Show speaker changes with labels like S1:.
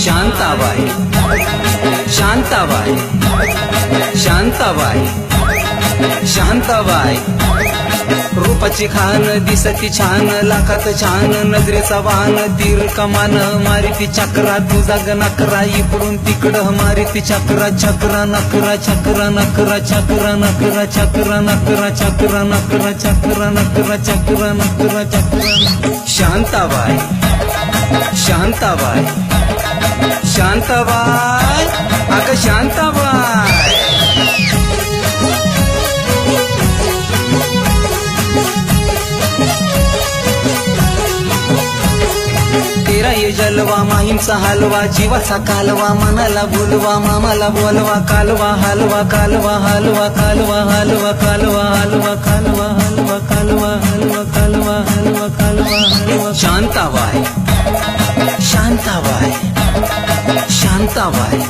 S1: शांताबाई शांताबाई शांताबाई शांताबाई रूपाची खान दिसती छान लाखात छान नजरेचा वाहन तीर कमान मारिती चक्रा तुझा नकरा इकडून तिकडं मारिती चक्रा चक्रा नकरा चक्रा नकरा चक्रा नकरा चक्रा नकरा चक्रा नकरा चक्रा नकरा चक्रा नकरा चक्रा शांताबाई शांताबाई शांताबाई अगं शांताबाई तेरा ये जलवा माहीमचा हलवा जीवाचा कालवा मनाला बोलवा मामाला बोलवा कालवा हलवा कालवा हलवा कालवा हलवा कालवा हलवा कालवा हलवा कालवा हलवा कालवा हलवा कालवा हलवा शांताबाई शांताबाई शांताबाई